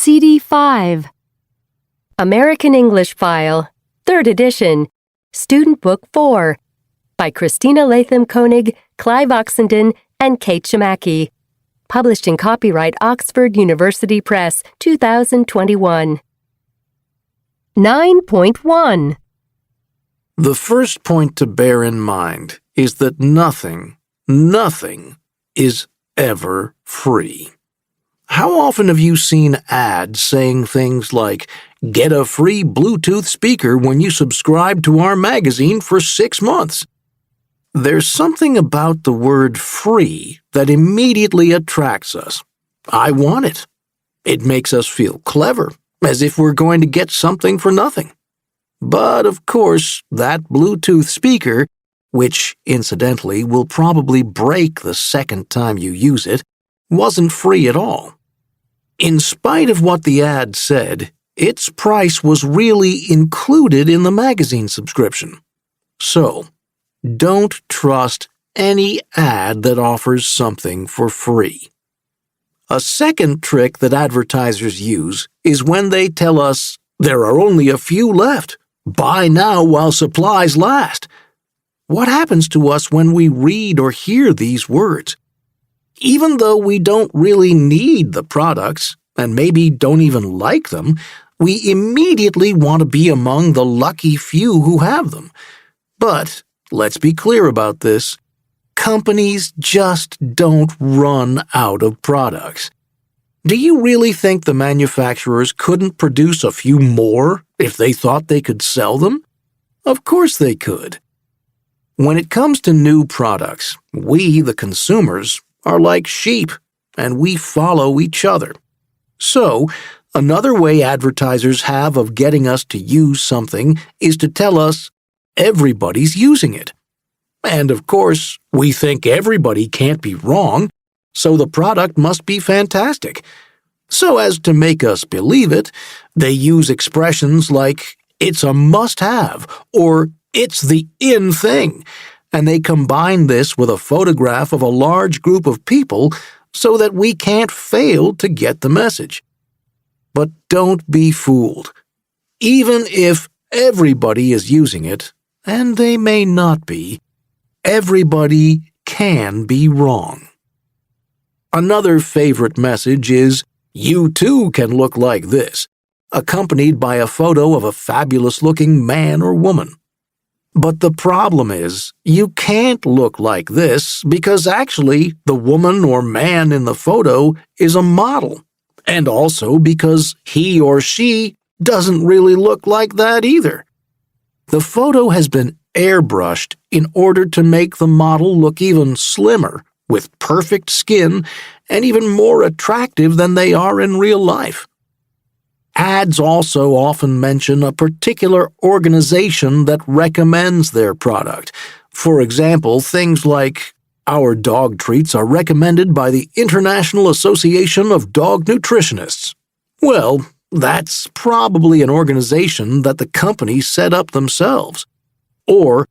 CD5. American English File, 3rd edition, Student Book 4, by Christina Latham Koenig, Clive Oxenden, and Kate Shimaki. Published in copyright Oxford University Press, 2021. 9.1. The first point to bear in mind is that nothing is ever free. How often have you seen ads saying things like, "Get a free Bluetooth speaker when you subscribe to our magazine for 6 months"? There's something about the word free that immediately attracts us. I want it. It makes us feel clever, as if we're going to get something for nothing. But, of course, that Bluetooth speaker, which, incidentally, will probably break the second time you use it, wasn't free at all. In spite of what the ad said, its price was really included in the magazine subscription. So, don't trust any ad that offers something for free. A second trick that advertisers use is when they tell us, "There are only a few left. Buy now while supplies last." What happens to us when we read or hear these words? Even though we don't really need the products, and maybe don't even like them, we immediately want to be among the lucky few who have them. But let's be clear about this. Companies just don't run out of products. Do you really think the manufacturers couldn't produce a few more if they thought they could sell them? Of course they could. When it comes to new products, we, the consumers, are like sheep, and we follow each other. So, another way advertisers have of getting us to use something is to tell us, everybody's using it. And of course, we think everybody can't be wrong, so the product must be fantastic. So as to make us believe it, they use expressions like, "It's a must-have," or "It's the in thing," and they combine this with a photograph of a large group of people so that we can't fail to get the message. But don't be fooled. Even if everybody is using it, and they may not be, everybody can be wrong. Another favorite message is, "You too can look like this," accompanied by a photo of a fabulous-looking man or woman. But the problem is, you can't look like this because actually the woman or man in the photo is a model, and also because he or she doesn't really look like that either. The photo has been airbrushed in order to make the model look even slimmer, with perfect skin, and even more attractive than they are in real life. Ads also often mention a particular organization that recommends their product. For example, things like, "Our dog treats are recommended by the International Association of Dog Nutritionists." Well, that's probably an organization that the company set up themselves. Or,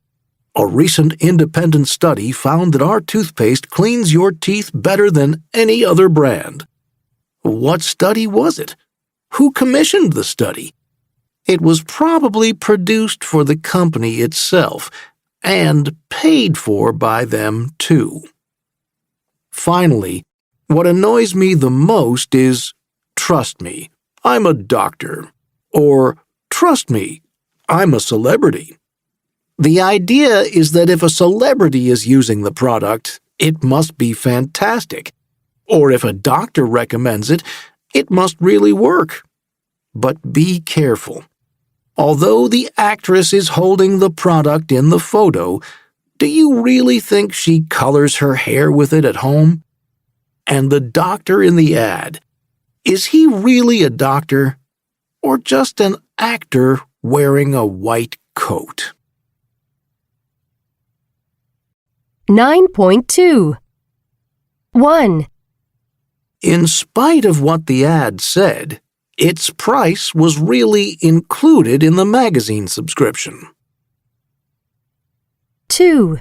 "A recent independent study found that our toothpaste cleans your teeth better than any other brand." What study was it? Who commissioned the study? It was probably produced for the company itself, and paid for by them too. Finally, what annoys me the most is, "Trust me, I'm a doctor," or "Trust me, I'm a celebrity." The idea is that if a celebrity is using the product, it must be fantastic, or if a doctor recommends it, it must really work. But be careful. Although the actress is holding the product in the photo, do you really think she colors her hair with it at home? And the doctor in the ad, is he really a doctor, or just an actor wearing a white coat? 9.2. 1. In spite of what the ad said, its price was really included in the magazine subscription. 2.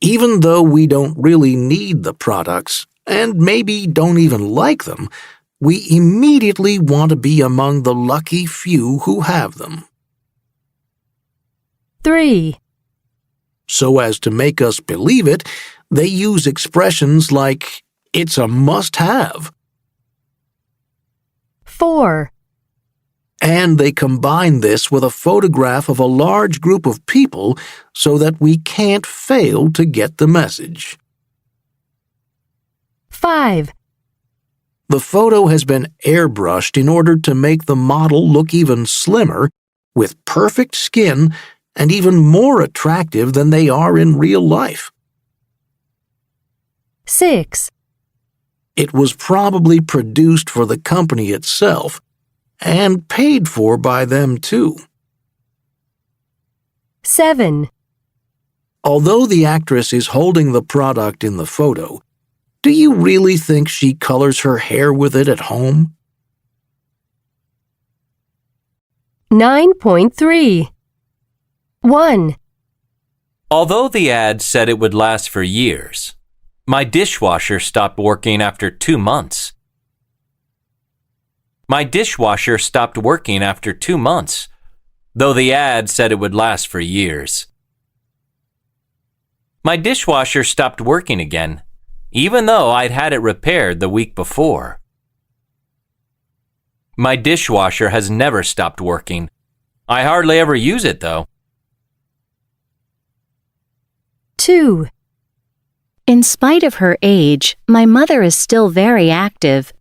Even though we don't really need the products, and maybe don't even like them, we immediately want to be among the lucky few who have them. 3. So as to make us believe it, they use expressions like, "It's a must-have." 4. And they combine this with a photograph of a large group of people so that we can't fail to get the message. 5. The photo has been airbrushed in order to make the model look even slimmer, with perfect skin, and even more attractive than they are in real life. 6. It was probably produced for the company itself, and paid for by them too. 7. Although the actress is holding the product in the photo, do you really think she colors her hair with it at home? 9.3. 1. Although the ad said it would last for years, my dishwasher stopped working after 2 months. My dishwasher stopped working after 2 months, though the ad said it would last for years. My dishwasher stopped working again, even though I'd had it repaired the week before. My dishwasher has never stopped working. I hardly ever use it, though. 2. In spite of her age, my mother is still very active.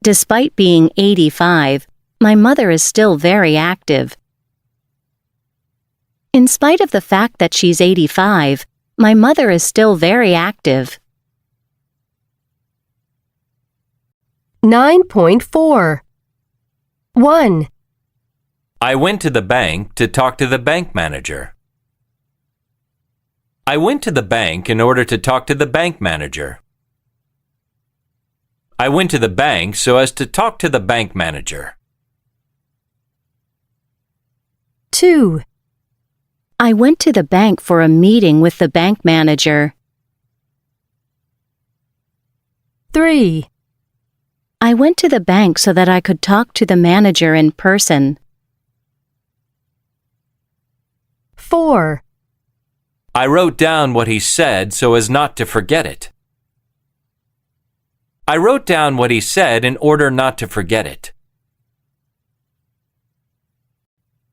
Despite being 85, my mother is still very active. In spite of the fact that she's 85, my mother is still very active. 9.4. 1. I went to the bank to talk to the bank manager. I went to the bank in order to talk to the bank manager. I went to the bank so as to talk to the bank manager. 2. I went to the bank for a meeting with the bank manager. 3. I went to the bank so that I could talk to the manager in person. 4. I wrote down what he said so as not to forget it. I wrote down what he said in order not to forget it.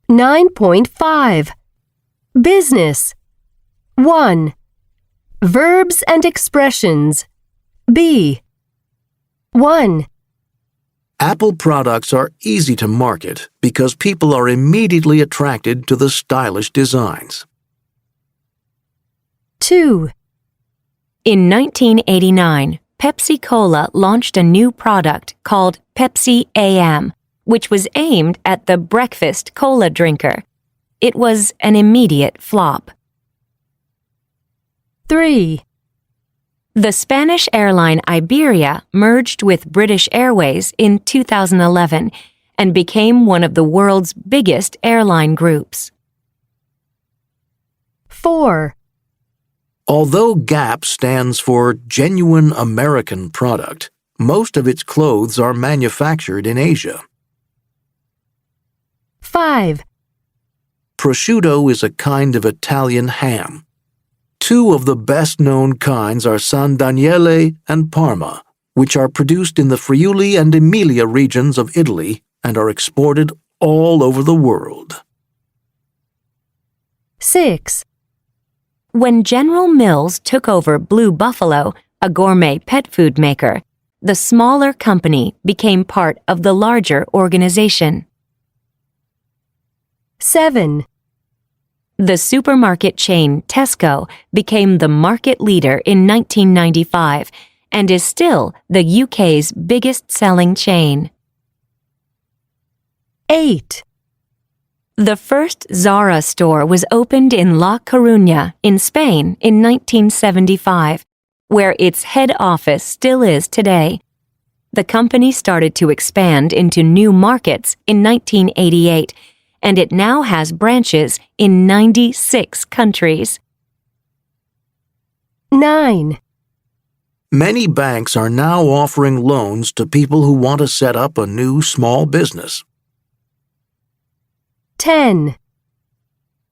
9.5. Business. 1. Verbs and expressions. B. 1. Apple products are easy to market because people are immediately attracted to the stylish designs. 2. In 1989, Pepsi-Cola launched a new product called Pepsi AM, which was aimed at the breakfast cola drinker. It was an immediate flop. 3. The Spanish airline Iberia merged with British Airways in 2011 and became one of the world's biggest airline groups. 4. Although Gap stands for Genuine American Product, most of its clothes are manufactured in Asia. 5. Prosciutto is a kind of Italian ham. Two of the best-known kinds are San Daniele and Parma, which are produced in the Friuli and Emilia regions of Italy and are exported all over the world. 6. When General Mills took over Blue Buffalo, a gourmet pet food maker, the smaller company became part of the larger organization. 7. The supermarket chain Tesco became the market leader in 1995 and is still the UK's biggest-selling chain. 8. The first Zara store was opened in La Coruña in Spain in 1975, where its head office still is today. The company started to expand into new markets in 1988, and it now has branches in 96 countries. 9. Many banks are now offering loans to people who want to set up a new small business. 10.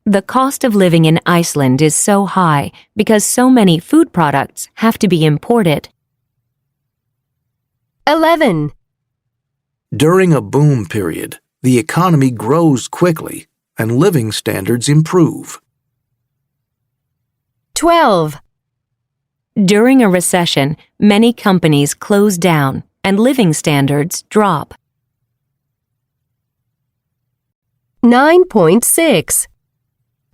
The cost of living in Iceland is so high because so many food products have to be imported. 11. During a boom period, the economy grows quickly and living standards improve. 12. During a recession, many companies close down and living standards drop. 9.6.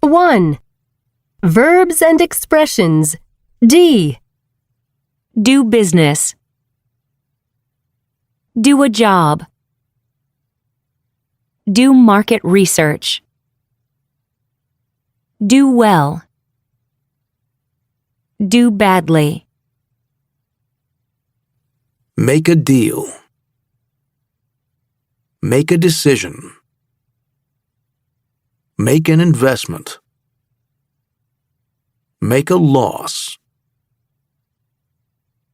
1. Verbs and expressions. D. Do business. Do a job. Do market research. Do well. Do badly. Make a deal. Make a decision. Make an investment. Make a loss.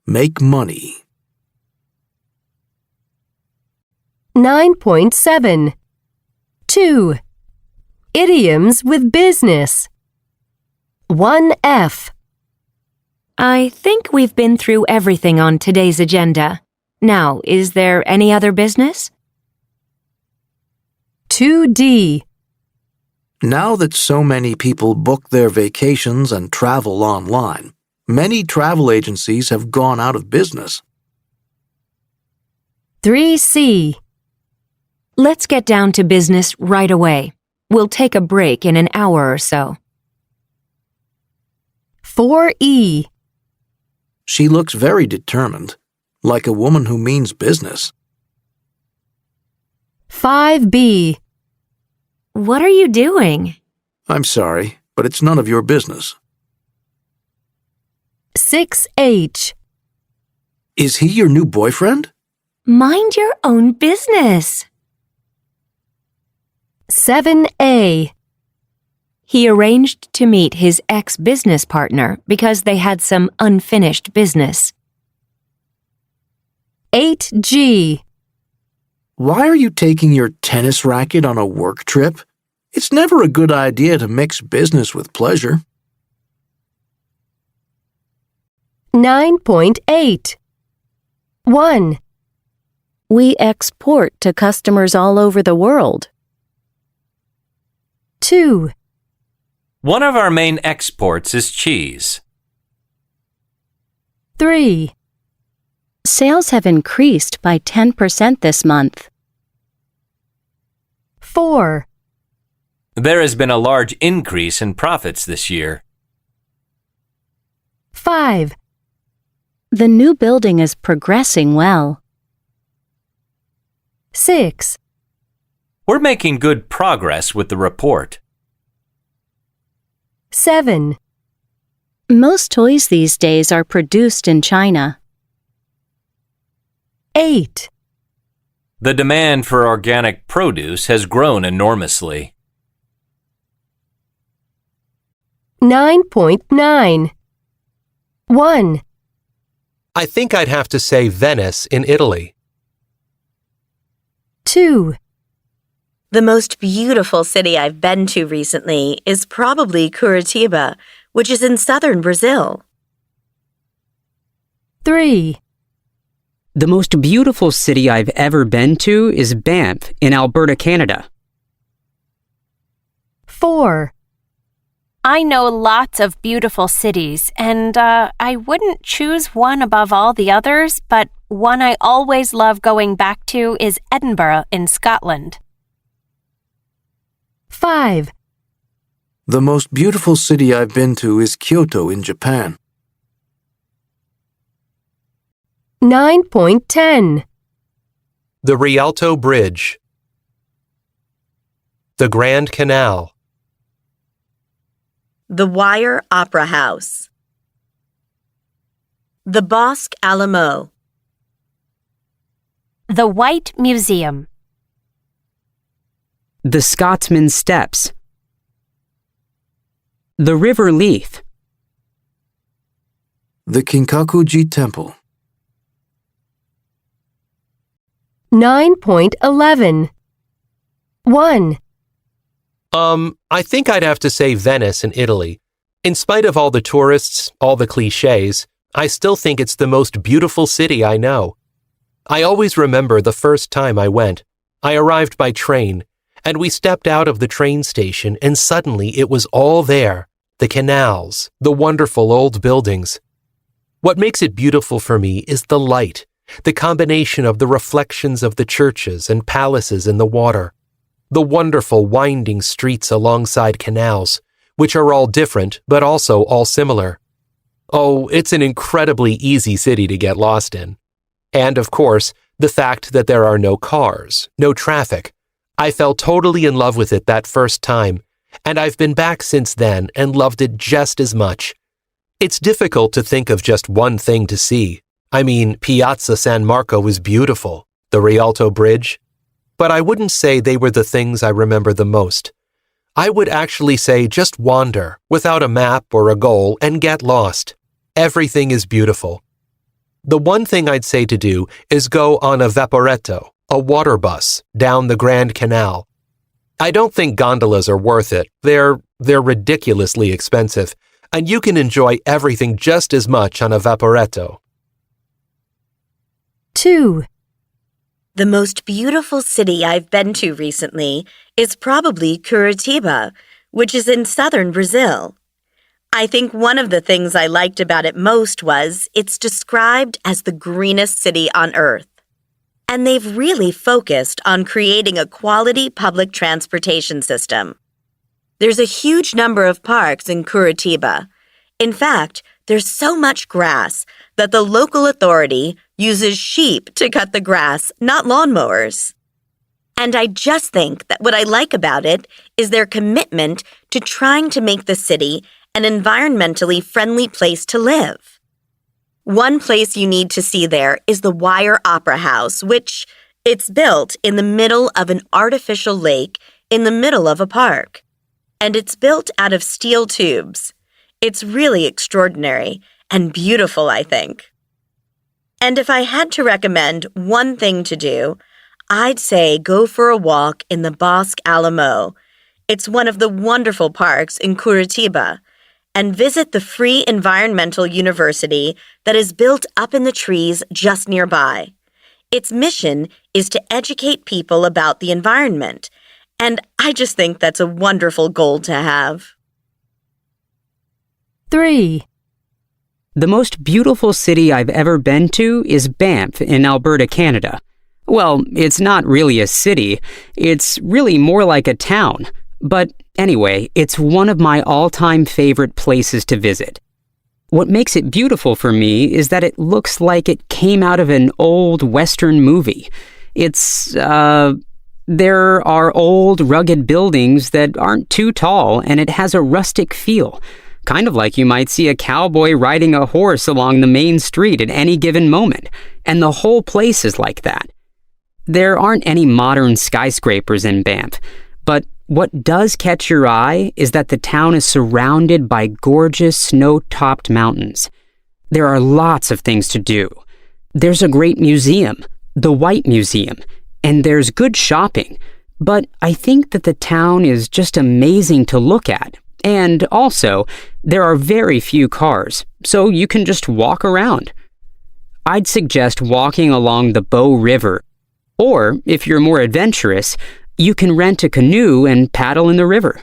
Make money. 9.7. 2. Idioms with business. 1F. I think we've been through everything on today's agenda. Now, is there any other business? 2D. Now that so many people book their vacations and travel online, many travel agencies have gone out of business. 3C. Let's get down to business right away. We'll take a break in an hour or so. 4E. She looks very determined, like a woman who means business. 5B. What are you doing? I'm sorry, but it's none of your business. 6H. Is he your new boyfriend? Mind your own business. 7A. He arranged to meet his ex-business partner because they had some unfinished business. 8G. Why are you taking your tennis racket on a work trip? It's never a good idea to mix business with pleasure. 9.8. 1. We export to customers all over the world. 2. One of our main exports is cheese. 3. Sales have increased by 10% this month. 4. There has been a large increase in profits this year. 5. The new building is progressing well. 6. We're making good progress with the report. 7. Most toys these days are produced in China. 8. The demand for organic produce has grown enormously. 9.9. 1. I think I'd have to say Venice in Italy. 2. The most beautiful city I've been to recently is probably Curitiba, which is in southern Brazil. 3. The most beautiful city I've ever been to is Banff in Alberta, Canada. 4. I know lots of beautiful cities, and I wouldn't choose one above all the others, but one I always love going back to is Edinburgh in Scotland. 5. The most beautiful city I've been to is Kyoto in Japan. 9.10. The Rialto Bridge. The Grand Canal. The Wire Opera House. The Bosque Alamo. The White Museum. The Scotsman Steps. The River Leith. The Kinkakuji Temple. 9.11. 1. I think I'd have to say Venice in Italy. In spite of all the tourists, all the cliches, I still think it's the most beautiful city I know. I always remember the first time I went. I arrived by train, and we stepped out of the train station, and suddenly it was all there. The canals, the wonderful old buildings. What makes it beautiful for me is the light, the combination of the reflections of the churches and palaces in the water, the wonderful winding streets alongside canals, which are all different but also all similar. Oh, it's an incredibly easy city to get lost in. And of course, the fact that there are no cars, no traffic. I fell totally in love with it that first time, and I've been back since then and loved it just as much. It's difficult to think of just one thing to see. I mean, Piazza San Marco is beautiful, the Rialto Bridge. But I wouldn't say they were the things I remember the most. I would actually say just wander, without a map or a goal, and get lost. Everything is beautiful. The one thing I'd say to do is go on a vaporetto, a water bus, down the Grand Canal. I don't think gondolas are worth it. They're ridiculously expensive, and you can enjoy everything just as much on a vaporetto. 2. The most beautiful city I've been to recently is probably Curitiba, which is in southern Brazil. I think one of the things I liked about it most was it's described as the greenest city on earth. And they've really focused on creating a quality public transportation system. There's a huge number of parks in Curitiba. In fact, there's so much grass that the local authority uses sheep to cut the grass, not lawnmowers. And I just think that what I like about it is their commitment to trying to make the city an environmentally friendly place to live. One place you need to see there is the Wire Opera House, which it's built in the middle of an artificial lake in the middle of a park. And it's built out of steel tubes. It's really extraordinary and beautiful, I think. And if I had to recommend one thing to do, I'd say go for a walk in the Bosque Alamo. It's one of the wonderful parks in Curitiba. And visit the free environmental university that is built up in the trees just nearby. Its mission is to educate people about the environment, and I just think that's a wonderful goal to have. 3. The most beautiful city I've ever been to is Banff in Alberta, Canada. Well, it's not really a city, it's really more like a town. But anyway, it's one of my all-time favorite places to visit. What makes it beautiful for me is that it looks like it came out of an old Western movie. There are old, rugged buildings that aren't too tall, and it has a rustic feel. Kind of like you might see a cowboy riding a horse along the main street at any given moment, and the whole place is like that. There aren't any modern skyscrapers in Banff, but what does catch your eye is that the town is surrounded by gorgeous snow-topped mountains. There are lots of things to do. There's a great museum, the White Museum, and there's good shopping. But I think that the town is just amazing to look at. And also, there are very few cars, so you can just walk around. I'd suggest walking along the Bow River. Or, if you're more adventurous, you can rent a canoe and paddle in the river.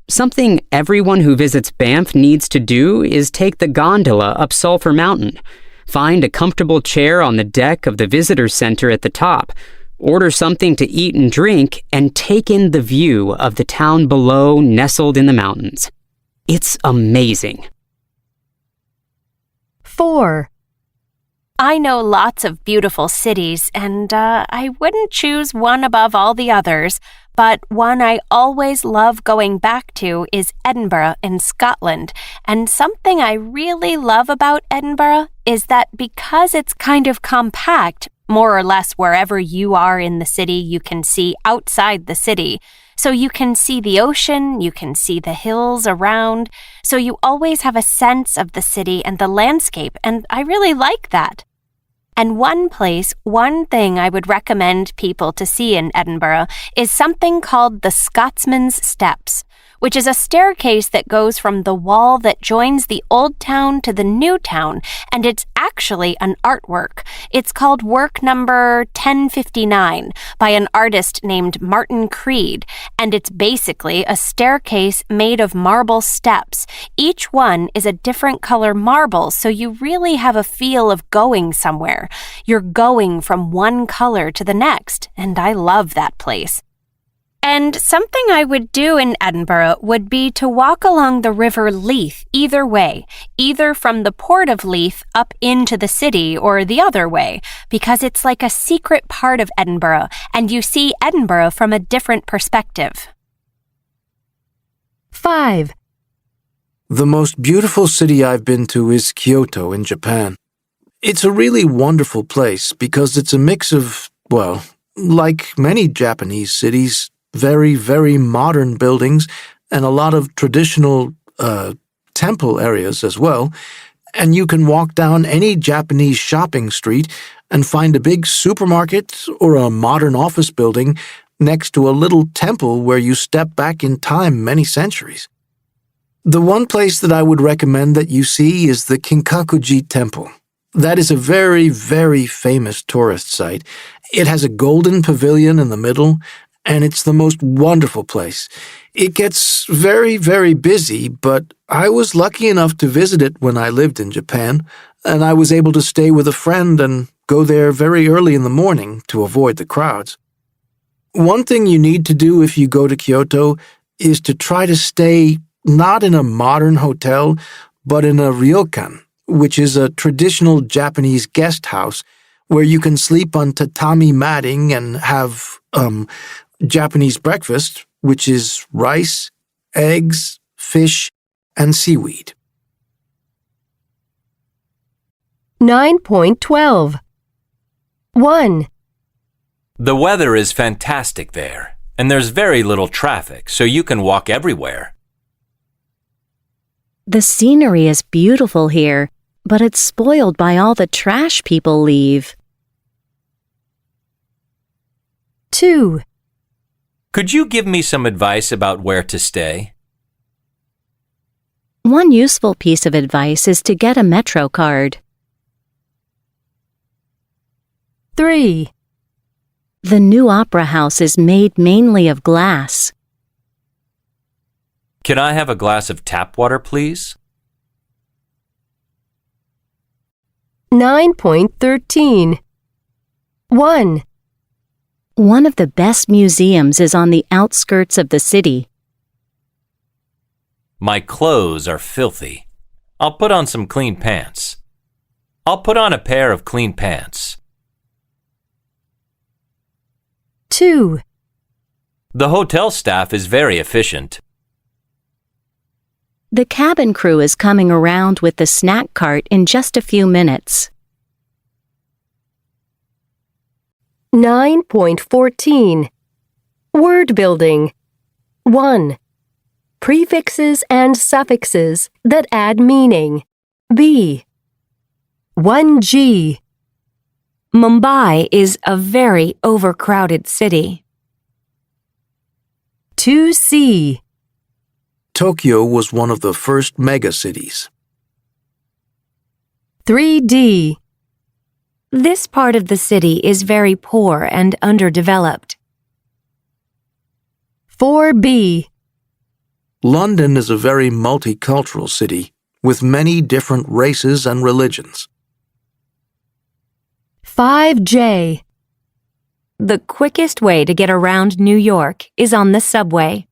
Something everyone who visits Banff needs to do is take the gondola up Sulphur Mountain, find a comfortable chair on the deck of the visitor center at the top, order something to eat and drink, and take in the view of the town below nestled in the mountains. It's amazing. 4. I know lots of beautiful cities, and I wouldn't choose one above all the others, but one I always love going back to is Edinburgh in Scotland. And something I really love about Edinburgh is that because it's kind of compact, more or less wherever you are in the city, you can see outside the city. So you can see the ocean, you can see the hills around, so you always have a sense of the city and the landscape, and I really like that. And one thing I would recommend people to see in Edinburgh is something called the Scotsman's Steps, which is a staircase that goes from the wall that joins the old town to the new town, and it's actually an artwork. It's called work number 1059 by an artist named Martin Creed, and it's basically a staircase made of marble steps. Each one is a different color marble, so you really have a feel of going somewhere. You're going from one color to the next, and I love that place. And something I would do in Edinburgh would be to walk along the River Leith either way, either from the port of Leith up into the city or the other way, because it's like a secret part of Edinburgh, and you see Edinburgh from a different perspective. 5. The most beautiful city I've been to is Kyoto in Japan. It's a really wonderful place because it's a mix of, well, like many Japanese cities, very, very modern buildings and a lot of traditional temple areas as well. And you can walk down any Japanese shopping street and find a big supermarket or a modern office building next to a little temple where you step back in time many centuries. The one place that I would recommend that you see is the Kinkakuji Temple. That is a very, very famous tourist site. It has a golden pavilion in the middle, and it's the most wonderful place. It gets very, very busy, but I was lucky enough to visit it when I lived in Japan, and I was able to stay with a friend and go there very early in the morning to avoid the crowds. One thing you need to do if you go to Kyoto is to try to stay not in a modern hotel, but in a ryokan, which is a traditional Japanese guest house where you can sleep on tatami matting and have Japanese breakfast, which is rice, eggs, fish, and seaweed. 9.12. 1. The weather is fantastic there, and there's very little traffic, so you can walk everywhere. The scenery is beautiful here, but it's spoiled by all the trash people leave. 2. Could you give me some advice about where to stay? One useful piece of advice is to get a Metro card. 3. The new opera house is made mainly of glass. Can I have a glass of tap water, please? 9.13. 1. One of the best museums is on the outskirts of the city. My clothes are filthy. I'll put on some clean pants. I'll put on a pair of clean pants. 2. The hotel staff is very efficient. The cabin crew is coming around with the snack cart in just a few minutes. 9.14. Word building. 1. Prefixes and suffixes that add meaning. B. 1G. Mumbai is a very overcrowded city. 2C. Tokyo was one of the first megacities. 3D. This part of the city is very poor and underdeveloped. 4B. London is a very multicultural city with many different races and religions. 5J. The quickest way to get around New York is on the subway.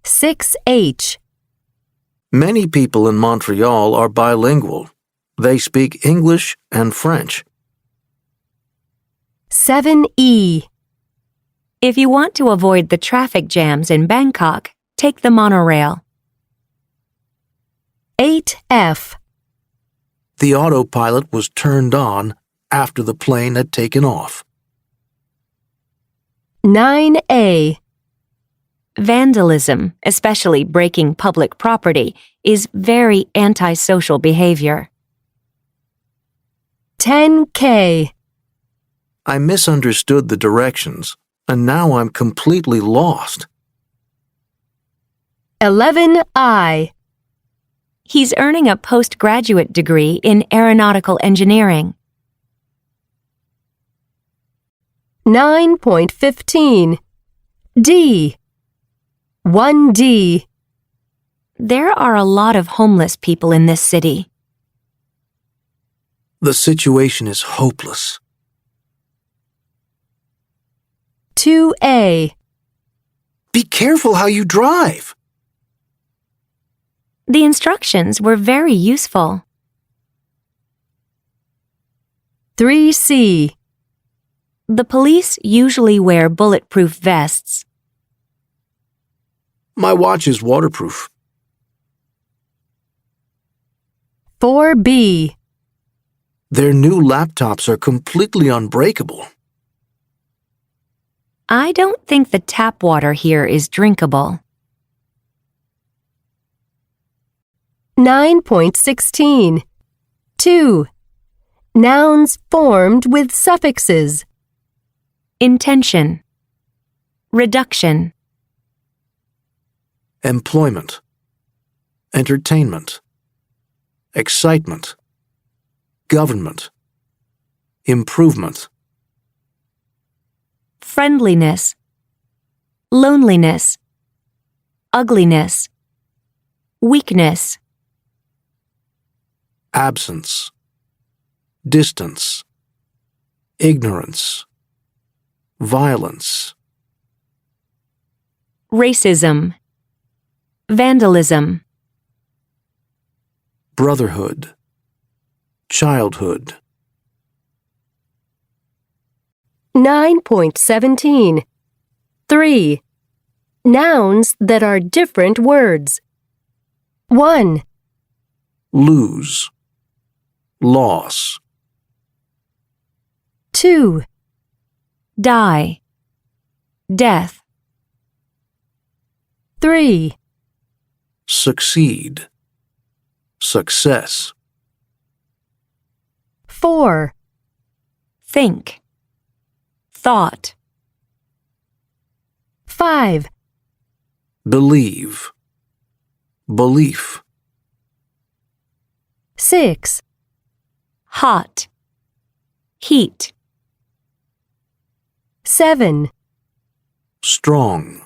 6H. Many people in Montreal are bilingual. They speak English and French. 7E. If you want to avoid the traffic jams in Bangkok, take the monorail. 8F. The autopilot was turned on after the plane had taken off. 9A. Vandalism, especially breaking public property, is very antisocial behavior. 10K. I misunderstood the directions, and now I'm completely lost. 11I. He's earning a postgraduate degree in aeronautical engineering. 9.15. D. 1D. There are a lot of homeless people in this city. The situation is hopeless. 2A. Be careful how you drive. The instructions were very useful. 3C. The police usually wear bulletproof vests. My watch is waterproof. 4B. Their new laptops are completely unbreakable. I don't think the tap water here is drinkable. 9.16. 2. Nouns formed with suffixes. Intention. Reduction. Employment. Entertainment. Excitement. Government. Improvement. Friendliness. Loneliness. Ugliness. Weakness. Absence. Distance. Ignorance. Violence. Racism. Vandalism. Brotherhood. Childhood. 9.17. 3. Nouns that are different words. 1. Lose. Loss. 2. Die. Death. 3. Succeed. Success. 4. Think. Thought. 5. Believe. Belief. 6. Hot. Heat. 7. Strong.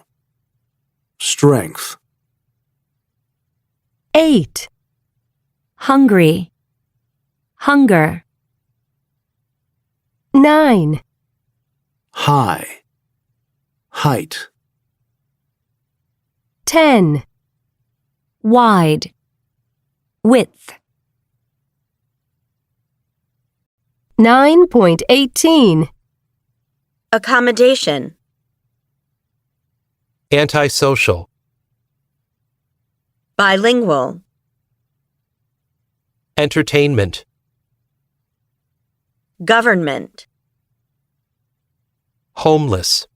Strength. 8. Hungry. Hunger. 9. High. Height. 10. Wide. Width. 9.18. Accommodation. Antisocial. Bilingual. Entertainment. Government. Homeless.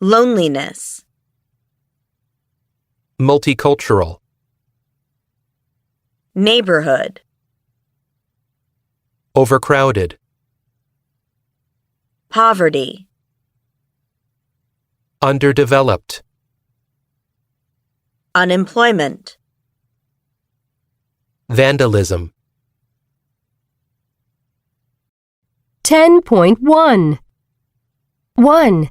Loneliness. Multicultural. Neighborhood. Overcrowded. Poverty. Underdeveloped. Unemployment. Vandalism. 10.1. 1.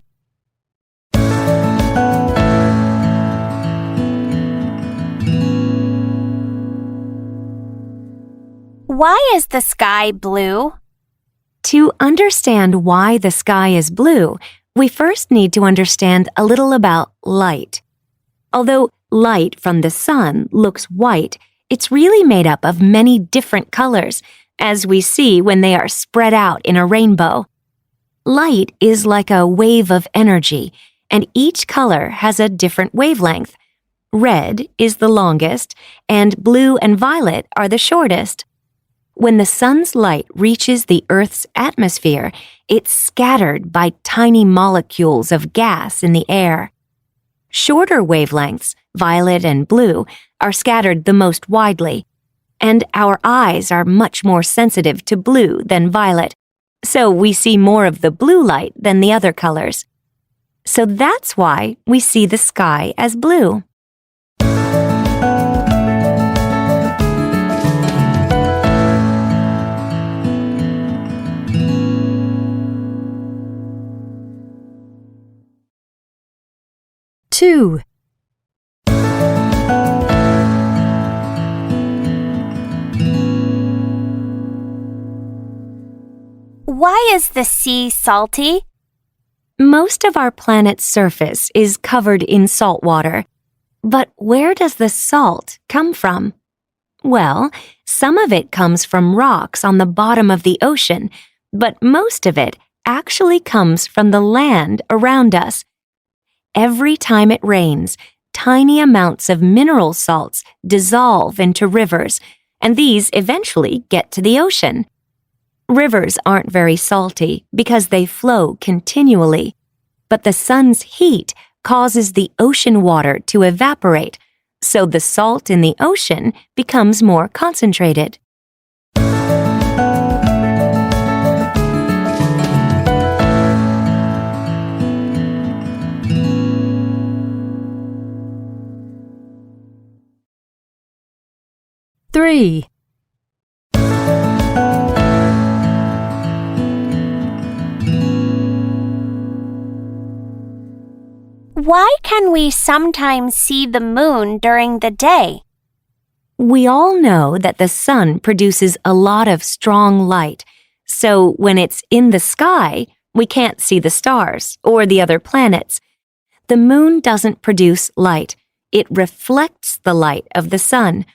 Why is the sky blue? To understand why the sky is blue, we first need to understand a little about light. Although light from the sun looks white, it's really made up of many different colors, as we see when they are spread out in a rainbow. Light is like a wave of energy, and each color has a different wavelength. Red is the longest, and blue and violet are the shortest. When the sun's light reaches the Earth's atmosphere, it's scattered by tiny molecules of gas in the air. Shorter wavelengths, violet and blue, are scattered the most widely, and our eyes are much more sensitive to blue than violet, so we see more of the blue light than the other colors. So that's why we see the sky as blue. Two. Why is the sea salty? Most of our planet's surface is covered in salt water. But where does the salt come from? Well, some of it comes from rocks on the bottom of the ocean, but most of it actually comes from the land around us. Every time it rains, tiny amounts of mineral salts dissolve into rivers, and these eventually get to the ocean. Rivers aren't very salty because they flow continually, but the sun's heat causes the ocean water to evaporate, so the salt in the ocean becomes more concentrated. Three. Why can we sometimes see the moon during the day? We all know that the sun produces a lot of strong light, so when it's in the sky, we can't see the stars or the other planets. The moon doesn't produce light. It reflects the light of the sun.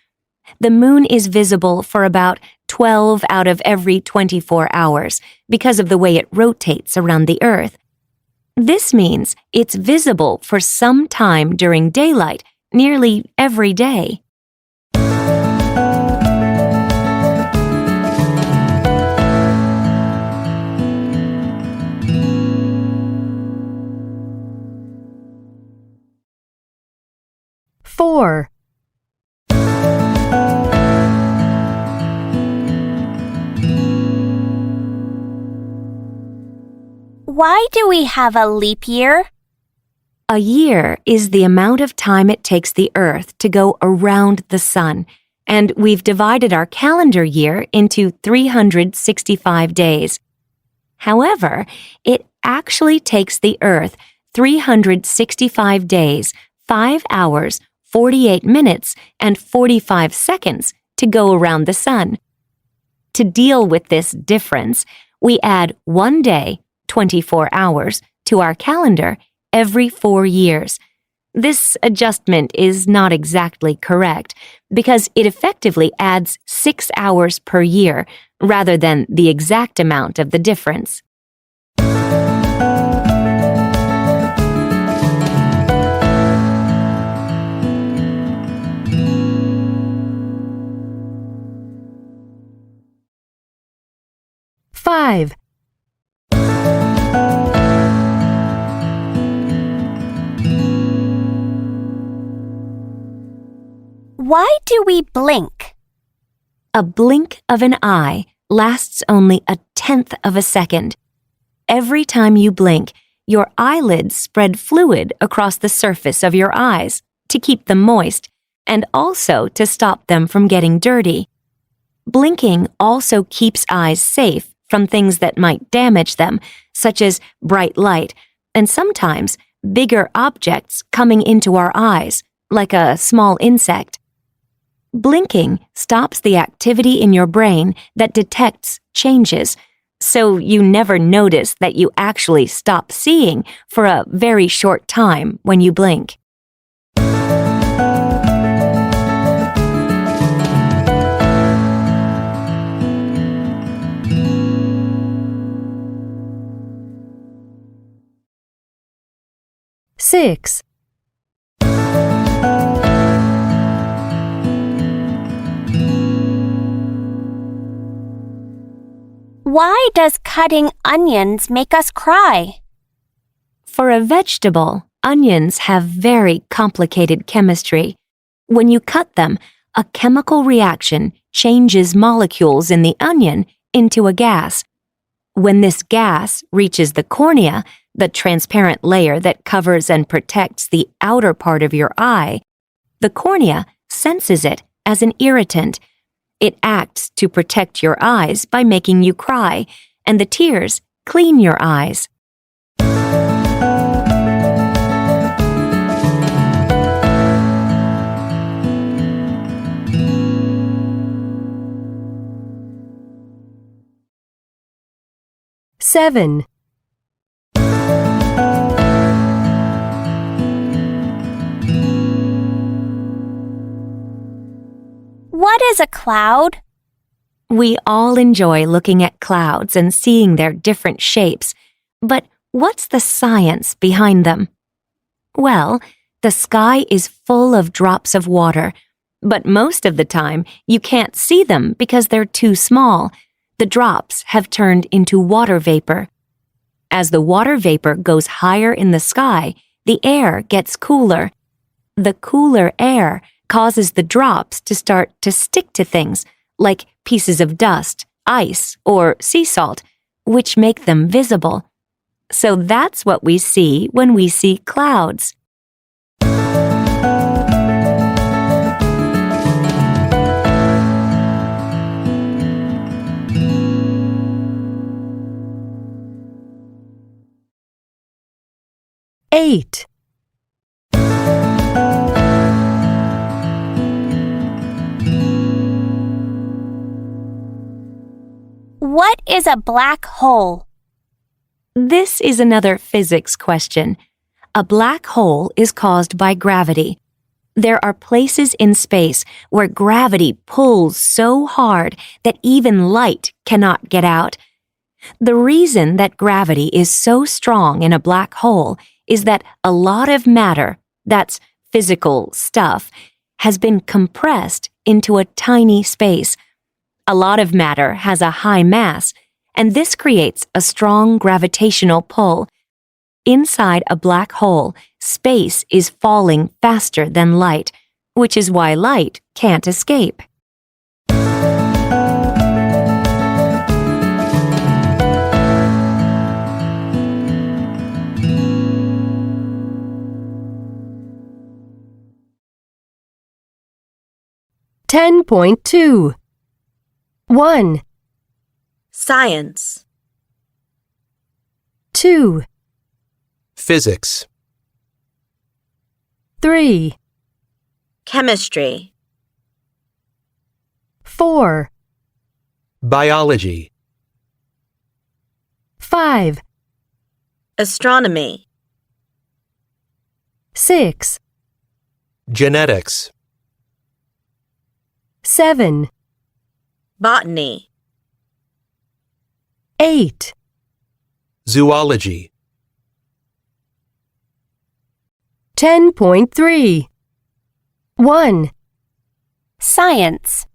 The moon is visible for about 12 out of every 24 hours because of the way it rotates around the Earth. This means it's visible for some time during daylight, nearly every day. Four. Why do we have a leap year? A year is the amount of time it takes the Earth to go around the sun, and we've divided our calendar year into 365 days. However, it actually takes the Earth 365 days, 5 hours, 48 minutes, and 45 seconds to go around the sun. To deal with this difference, we add 1 day, 24 hours, to our calendar every 4 years. This adjustment is not exactly correct because it effectively adds 6 hours per year rather than the exact amount of the difference. Five. Why do we blink? A blink of an eye lasts only 1/10 of a second. Every time you blink, your eyelids spread fluid across the surface of your eyes to keep them moist and also to stop them from getting dirty. Blinking also keeps eyes safe from things that might damage them, such as bright light and sometimes bigger objects coming into our eyes, like a small insect. Blinking stops the activity in your brain that detects changes, so you never notice that you actually stop seeing for a very short time when you blink. Six. Why does cutting onions make us cry? For a vegetable, onions have very complicated chemistry. When you cut them, a chemical reaction changes molecules in the onion into a gas. When this gas reaches the cornea, the transparent layer that covers and protects the outer part of your eye, the cornea senses it as an irritant. It acts to protect your eyes by making you cry, and the tears clean your eyes. Seven. What is a cloud? We all enjoy looking at clouds and seeing their different shapes, but what's the science behind them? Well, the sky is full of drops of water, but most of the time you can't see them because they're too small. The drops have turned into water vapor. As the water vapor goes higher in the sky, the air gets cooler. The cooler air causes the drops to start to stick to things, like pieces of dust, ice, or sea salt, which make them visible. So that's what we see when we see clouds. Eight. What is a black hole? This is another physics question. A black hole is caused by gravity. There are places in space where gravity pulls so hard that even light cannot get out. The reason that gravity is so strong in a black hole is that a lot of matter, that's physical stuff, has been compressed into a tiny space. A lot of matter has a high mass, and this creates a strong gravitational pull. Inside a black hole, space is falling faster than light, which is why light can't escape. $10.2. 1, Science. 2, Physics. 3, Chemistry. 4, Biology. 5, Astronomy. 6, Genetics. 7, Botany. 8, Zoology. 10.3. 1, Science.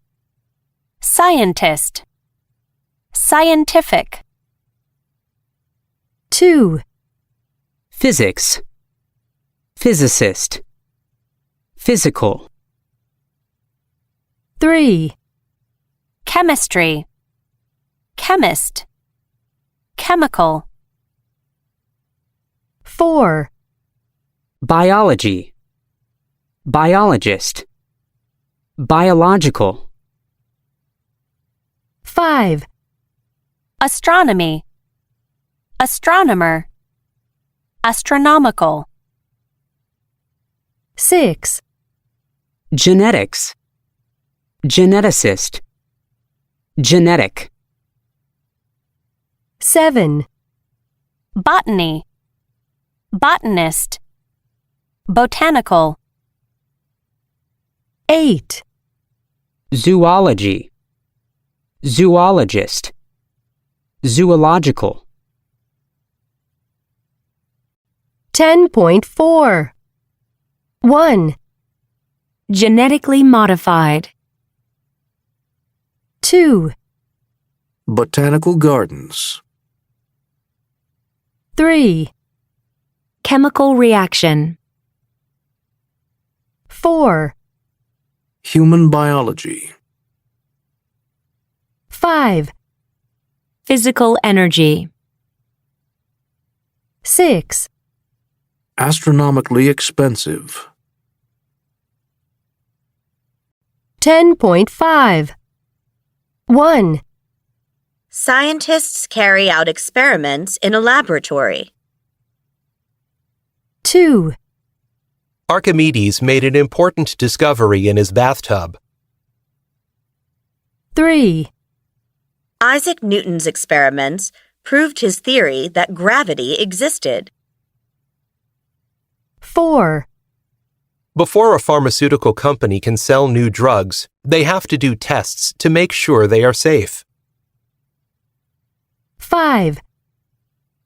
Scientist. Scientific. 2, Physics. Physicist. Physical. 3, Chemistry. Chemist. Chemical. 4, Biology. Biologist. Biological. 5, Astronomy. Astronomer. Astronomical. 6, Genetics. Geneticist. Genetic. 7, Botany. Botanist. Botanical. 8, Zoology. Zoologist. Zoological. 10.4. 1, Genetically modified. 2, Botanical gardens. 3, Chemical reaction. 4, Human biology. 5, Physical energy. 6, Astronomically expensive. 10.5. 1, Scientists carry out experiments in a laboratory. 2, Archimedes made an important discovery in his bathtub. 3, Isaac Newton's experiments proved his theory that gravity existed. 4, Before a pharmaceutical company can sell new drugs, they have to do tests to make sure they are safe. 5,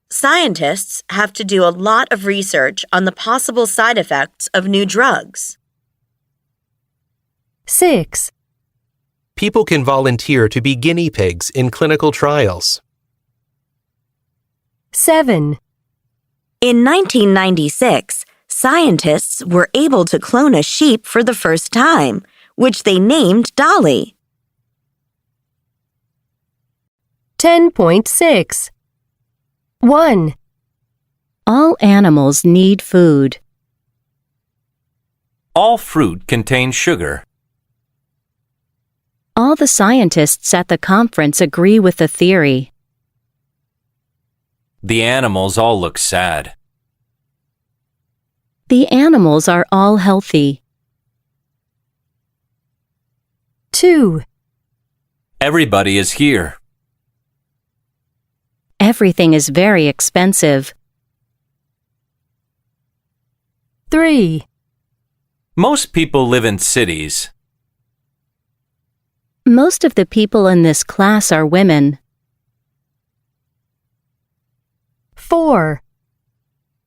Scientists have to do a lot of research on the possible side effects of new drugs. 6, People can volunteer to be guinea pigs in clinical trials. 7, In 1996, scientists were able to clone a sheep for the first time, which they named Dolly. 10.6. 1, All animals need food. All fruit contains sugar. All the scientists at the conference agree with the theory. The animals all look sad. The animals are all healthy. 2, Everybody is here. Everything is very expensive. 3, Most people live in cities. Most of the people in this class are women. 4,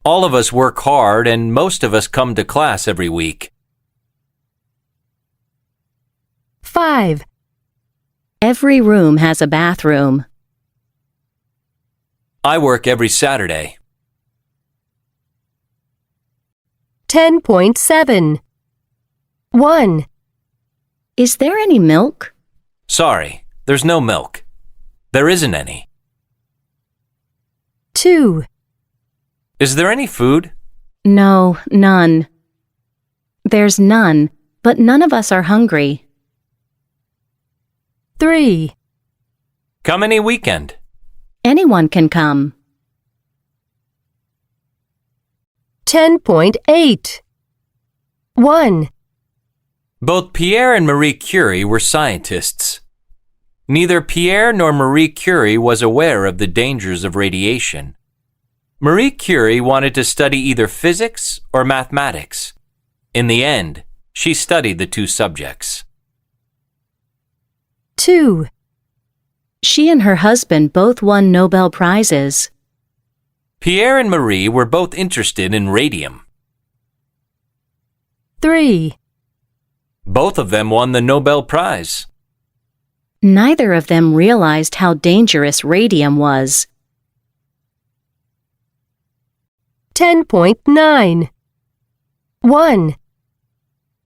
All of us work hard and most of us come to class every week. 5, Every room has a bathroom. I work every Saturday. 10.7. 1, Is there any milk? Sorry, there's no milk. There isn't any. 2, Is there any food? No, none. There's none, but none of us are hungry. 3, Come any weekend. Anyone can come. 10.8. 1, Both Pierre and Marie Curie were scientists. Neither Pierre nor Marie Curie was aware of the dangers of radiation. Marie Curie wanted to study either physics or mathematics. In the end, she studied the two subjects. 2, She and her husband both won Nobel Prizes. Pierre and Marie were both interested in radium. 3, Both of them won the Nobel Prize. Neither of them realized how dangerous radium was. 10.9. 1,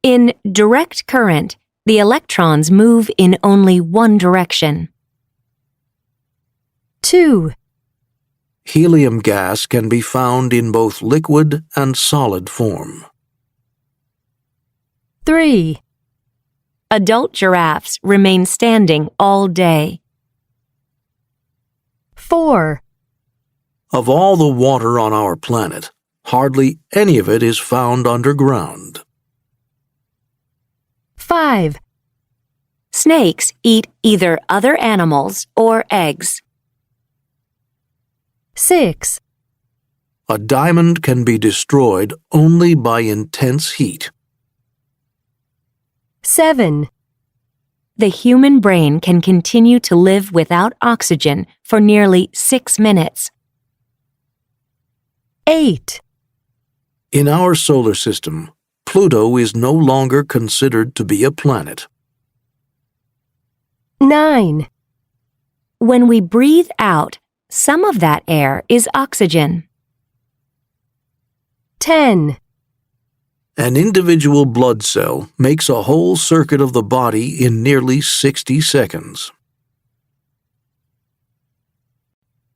In direct current, the electrons move in only one direction. 2, Helium gas can be found in both liquid and solid form. 3, Adult giraffes remain standing all day. 4, Of all the water on our planet, hardly any of it is found underground. 5, Snakes eat either other animals or eggs. 6, A diamond can be destroyed only by intense heat. 7, The human brain can continue to live without oxygen for nearly 6 minutes. 8, In our solar system, Pluto is no longer considered to be a planet. 9, When we breathe out, some of that air is oxygen. 10, An individual blood cell makes a whole circuit of the body in nearly 60 seconds.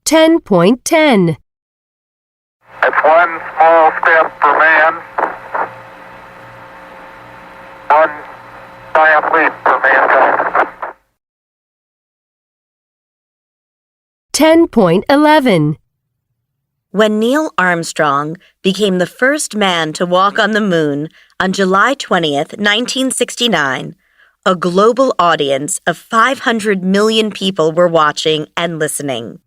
10.10, It's one small step for man, one giant leap for mankind. 10.11, When Neil Armstrong became the first man to walk on the moon on July 20th, 1969, a global audience of 500 million people were watching and listening.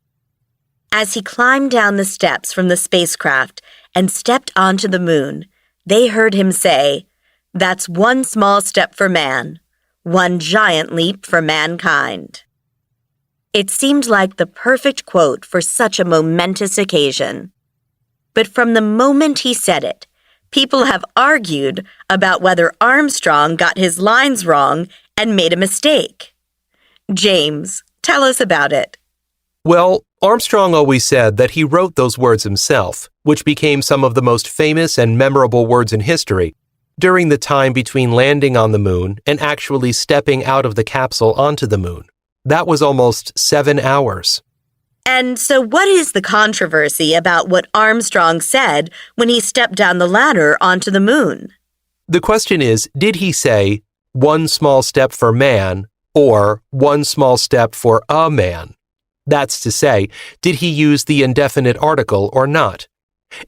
As he climbed down the steps from the spacecraft and stepped onto the moon, they heard him say, "That's one small step for man, one giant leap for mankind." It seemed like the perfect quote for such a momentous occasion. But from the moment he said it, people have argued about whether Armstrong got his lines wrong and made a mistake. James, tell us about it. Well, Armstrong always said that he wrote those words himself, which became some of the most famous and memorable words in history, during the time between landing on the moon and actually stepping out of the capsule onto the moon. That was almost 7 hours. And so what is the controversy about what Armstrong said when he stepped down the ladder onto the moon? The question is, did he say, one small step for man, or one small step for a man? That's to say, did he use the indefinite article or not?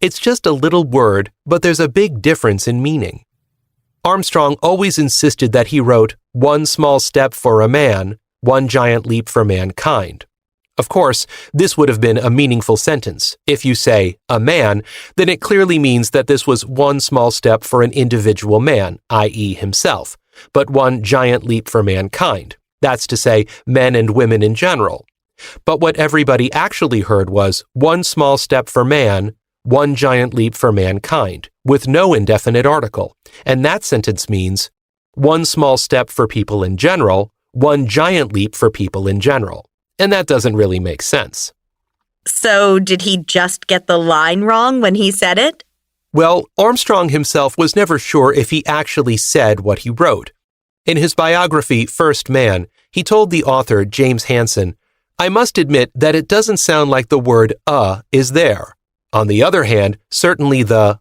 It's just a little word, but there's a big difference in meaning. Armstrong always insisted that he wrote, one small step for a man, one giant leap for mankind. Of course, this would have been a meaningful sentence. If you say, a man, then it clearly means that this was one small step for an individual man, i.e. himself, but one giant leap for mankind. That's to say, men and women in general. But what everybody actually heard was, one small step for man, one giant leap for mankind, with no indefinite article. And that sentence means, one small step for people in general, one giant leap for people in general. And that doesn't really make sense. So did he just get the line wrong when he said it? Well, Armstrong himself was never sure if he actually said what he wrote. In his biography, First Man, he told the author, James Hansen, "I must admit that it doesn't sound like the word is there. On the other hand, certainly the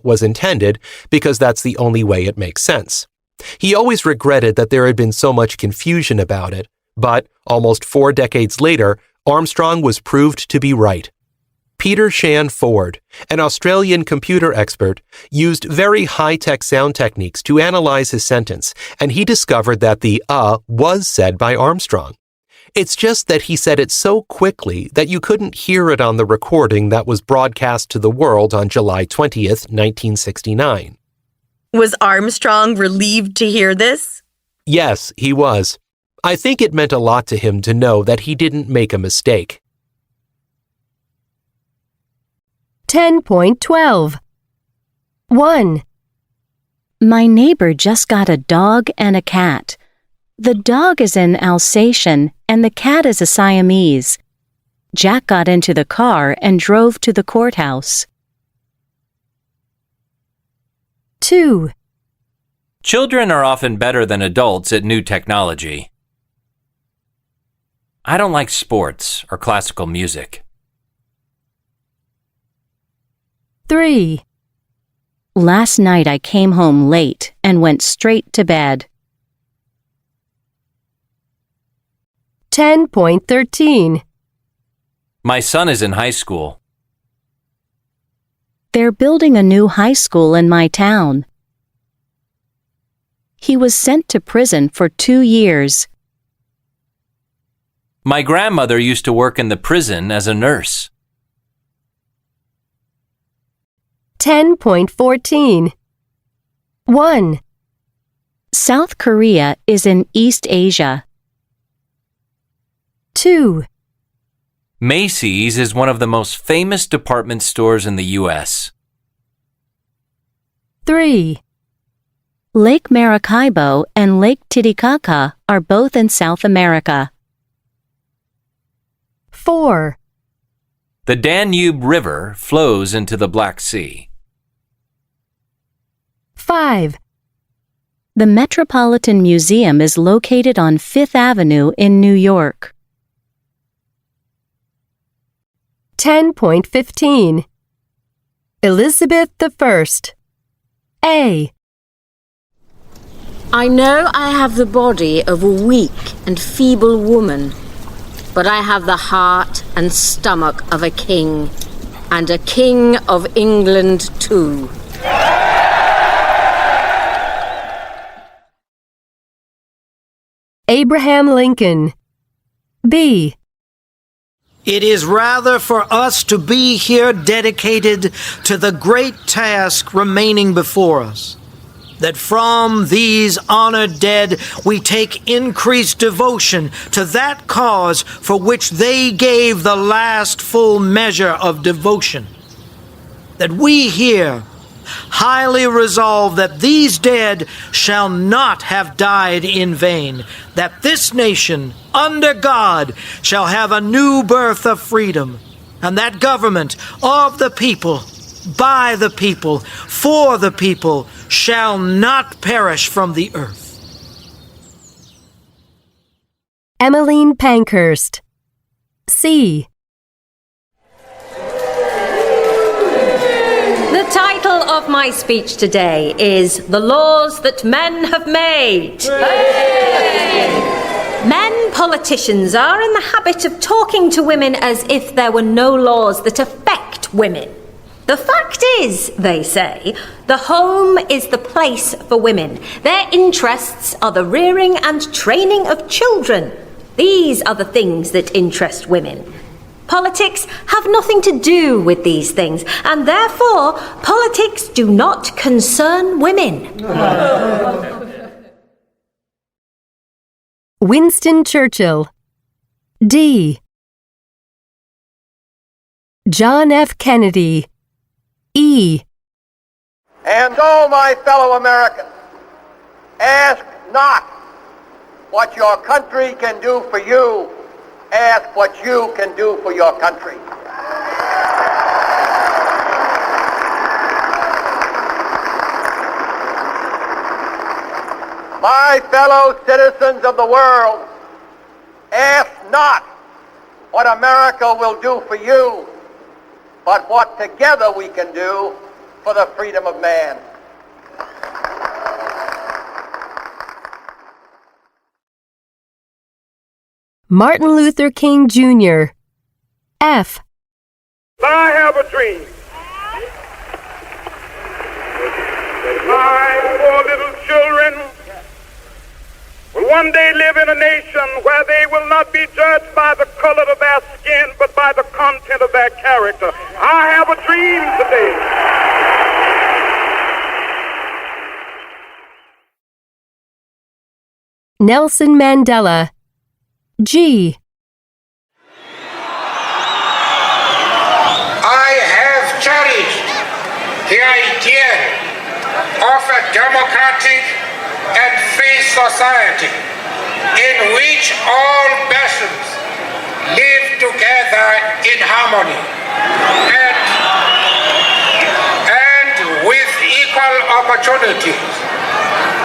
was intended because that's the only way it makes sense." He always regretted that there had been so much confusion about it, but almost 4 decades later, Armstrong was proved to be right. Peter Shan Ford, an Australian computer expert, used very high-tech sound techniques to analyze his sentence, and he discovered that the was said by Armstrong. It's just that he said it so quickly that you couldn't hear it on the recording that was broadcast to the world on July 20th, 1969. Was Armstrong relieved to hear this? Yes, he was. I think it meant a lot to him to know that he didn't make a mistake. 10.12, 1, My neighbor just got a dog and a cat. The dog is an Alsatian and the cat is a Siamese. Jack got into the car and drove to the courthouse. 2, Children are often better than adults at new technology. I don't like sports or classical music. 3, Last night I came home late and went straight to bed. 10.13, My son is in high school. They're building a new high school in my town. He was sent to prison for 2 years. My grandmother used to work in the prison as a nurse. 10.14, 1, South Korea is in East Asia. 2, Macy's is one of the most famous department stores in the U.S. 3, Lake Maracaibo and Lake Titicaca are both in South America. 4. The Danube River flows into the Black Sea. 5. The Metropolitan Museum is located on Fifth Avenue in New York. 10.15. Elizabeth I. A. I know I have the body of a weak and feeble woman, but I have the heart and stomach of a king, and a king of England too. Abraham Lincoln. B. It is rather for us to be here dedicated to the great task remaining before us, that from these honored dead we take increased devotion to that cause for which they gave the last full measure of devotion, that we here highly resolve that these dead shall not have died in vain, that this nation, under God, shall have a new birth of freedom, and that government of the people, by the people, for the people, shall not perish from the earth. Emmeline Pankhurst. C. The title of my speech today is The Laws That Men Have Made. Men politicians are in the habit of talking to women as if there were no laws that affect women. The fact is, they say, the home is the place for women. Their interests are the rearing and training of children. These are the things that interest women. Politics have nothing to do with these things, and therefore politics do not concern women. Winston Churchill. D. John F. Kennedy. E. And oh, my fellow Americans, ask not what your country can do for you, ask what you can do for your country. My fellow citizens of the world, ask not what America will do for you, but what together we can do for the freedom of man. Martin Luther King Jr. F. I have a dream. My poor little children will one day live in a nation where they will not be judged by the color of their skin, but by the content of their character. I have a dream today. Nelson Mandela. G. I have cherished the idea of a democratic and free society in which all persons live together in harmony and with equal opportunities.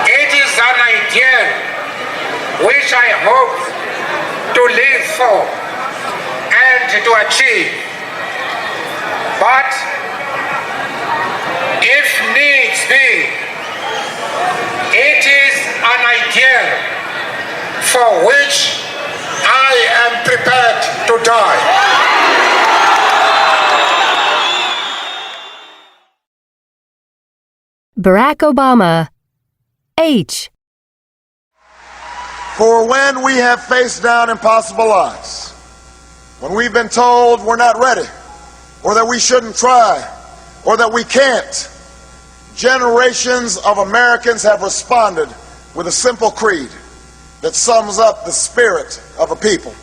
It is an ideal which I hope to live for and to achieve. But if needs be, it is an ideal for which I am prepared to die. Barack Obama. H. For when we have faced down impossible odds, when we've been told we're not ready, or that we shouldn't try, or that we can't, generations of Americans have responded with a simple creed that sums up the spirit of a people.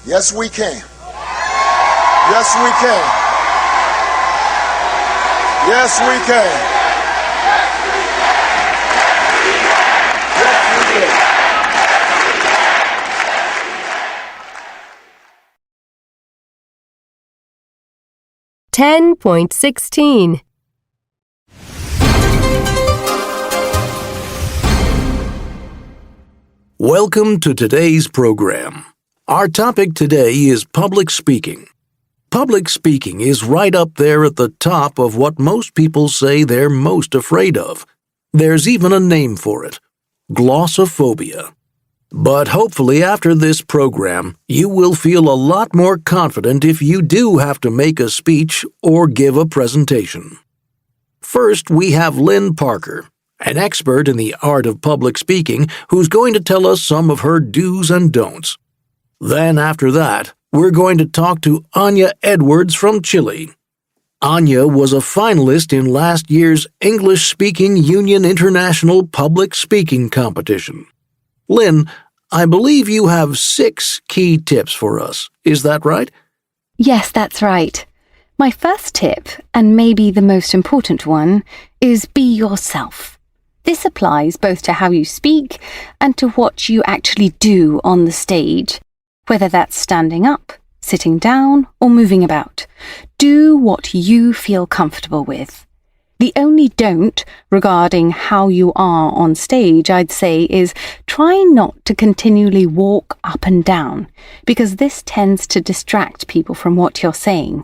Yes, we can. Yes, we can. Yes, we can. 10.16 Welcome to today's program. Our topic today is public speaking. Public speaking is right up there at the top of what most people say they're most afraid of. There's even a name for it: glossophobia. But hopefully after this program, you will feel a lot more confident if you do have to make a speech or give a presentation. First, we have Lynn Parker, an expert in the art of public speaking, who's going to tell us some of her do's and don'ts. Then after that, we're going to talk to Anya Edwards from Chile. Anya was a finalist in last year's English-Speaking Union International Public Speaking Competition. Lynn, I believe you have 6 key tips for us. Is that right? Yes, that's right. My first tip, and maybe the most important one, is be yourself. This applies both to how you speak and to what you actually do on the stage, whether that's standing up, sitting down, or moving about. Do what you feel comfortable with. The only don't regarding how you are on stage, I'd say, is try not to continually walk up and down, because this tends to distract people from what you're saying.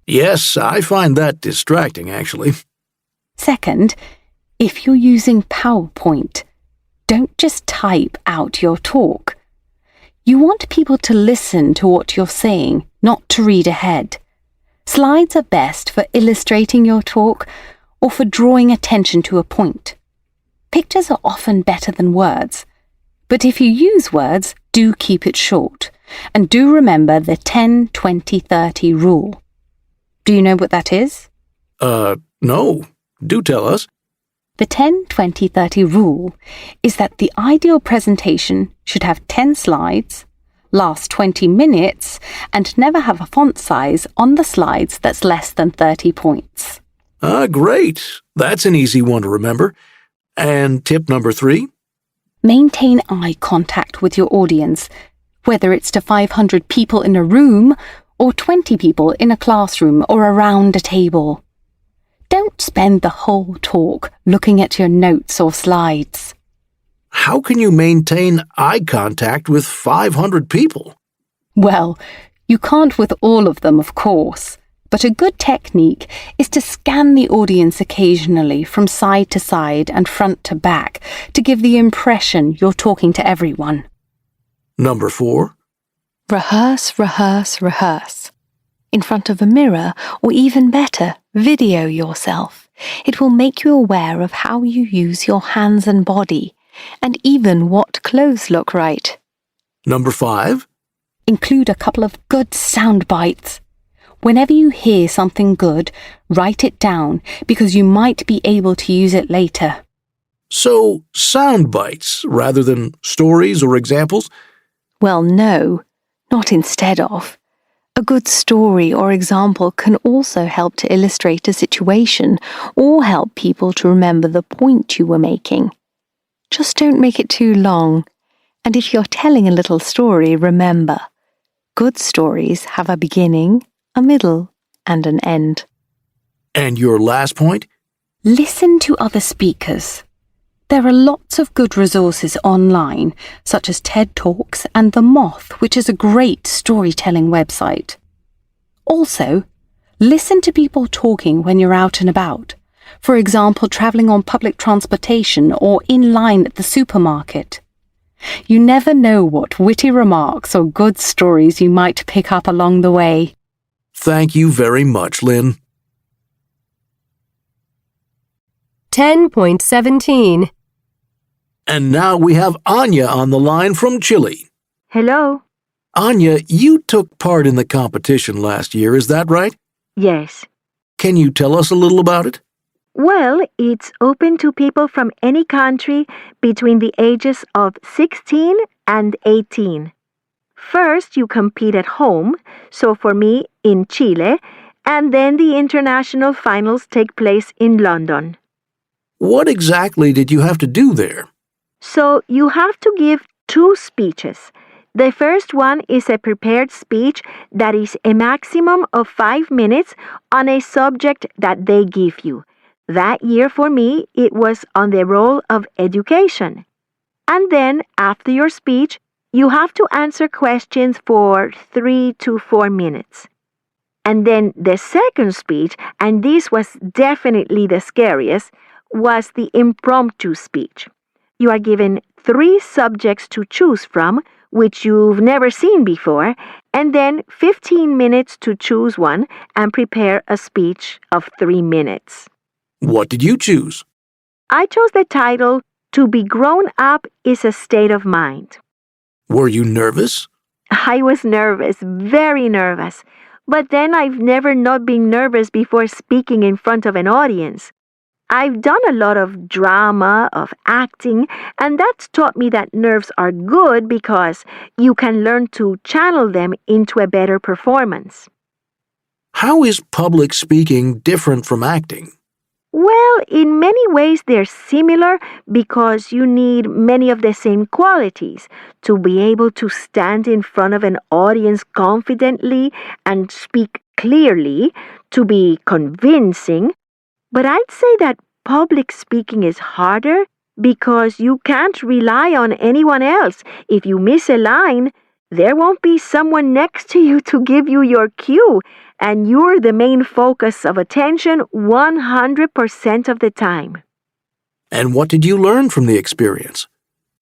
Yes, I find that distracting, actually. Second, if you're using PowerPoint, don't just type out your talk. You want people to listen to what you're saying, not to read ahead. Slides are best for illustrating your talk or for drawing attention to a point. Pictures are often better than words, but if you use words, do keep it short, and do remember the 10-20-30 rule. Do you know what that is? No. Do tell us. The 10-20-30 rule is that the ideal presentation should have 10 slides, last 20 minutes, and never have a font size on the slides that's less than 30 points. Great. That's an easy one to remember. And tip number 3? Maintain eye contact with your audience, whether it's to 500 people in a room or 20 people in a classroom or around a table. Don't spend the whole talk looking at your notes or slides. How can you maintain eye contact with 500 people? Well, you can't with all of them, of course, but a good technique is to scan the audience occasionally from side to side and front to back to give the impression you're talking to everyone. Number 4? Rehearse, rehearse, rehearse. In front of a mirror, or even better, video yourself. It will make you aware of how you use your hands and body, and even what clothes look right. Number 5? Include a couple of good sound bites. Whenever you hear something good, write it down, because you might be able to use it later. So, sound bites rather than stories or examples? Well, no, not instead of. A good story or example can also help to illustrate a situation or help people to remember the point you were making. Just don't make it too long. And if you're telling a little story, remember, good stories have a beginning, a middle, and an end. And your last point? Listen to other speakers. There are lots of good resources online, such as TED Talks and The Moth, which is a great storytelling website. Also, listen to people talking when you're out and about. For example, traveling on public transportation or in line at the supermarket. You never know what witty remarks or good stories you might pick up along the way. Thank you very much, Lynn. 10.17 And now we have Anya on the line from Chile. Hello. Anya, you took part in the competition last year, is that right? Yes. Can you tell us a little about it? Well, it's open to people from any country between the ages of 16 and 18. First, you compete at home, so for me, in Chile, and then the international finals take place in London. What exactly did you have to do there? So you have to give 2 speeches. The first one is a prepared speech that is a maximum of 5 minutes on a subject that they give you. That year for me, it was on the role of education. And then, after your speech, you have to answer questions for 3 to 4 minutes. And then the second speech, and this was definitely the scariest, was the impromptu speech. You are given 3 subjects to choose from, which you've never seen before, and then 15 minutes to choose one and prepare a speech of 3 minutes. What did you choose? I chose the title, To Be Grown Up is a State of Mind. Were you nervous? I was nervous, very nervous. But then I've never not been nervous before speaking in front of an audience. I've done a lot of drama, of acting, and that's taught me that nerves are good because you can learn to channel them into a better performance. How is public speaking different from acting? Well, in many ways they're similar because you need many of the same qualities to be able to stand in front of an audience confidently and speak clearly, to be convincing. But I'd say that public speaking is harder because you can't rely on anyone else. If you miss a line, there won't be someone next to you to give you your cue, and you're the main focus of attention 100% of the time. And what did you learn from the experience?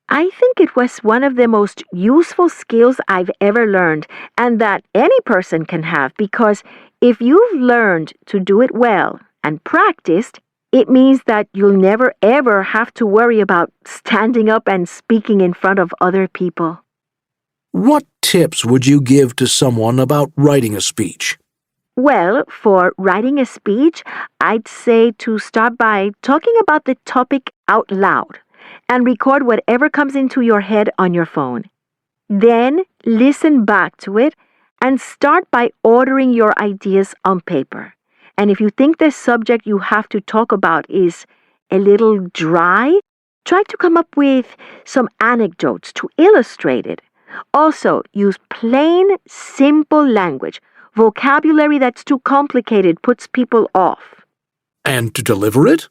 I think it was one of the most useful skills I've ever learned, and that any person can have, because if you've learned to do it well and practiced, it means that you'll never ever have to worry about standing up and speaking in front of other people. What tips would you give to someone about writing a speech? Well, for writing a speech, I'd say to start by talking about the topic out loud and record whatever comes into your head on your phone. Then listen back to it and start by ordering your ideas on paper. And if you think the subject you have to talk about is a little dry, try to come up with some anecdotes to illustrate it. Also, use plain, simple language. Vocabulary that's too complicated puts people off. And to deliver it?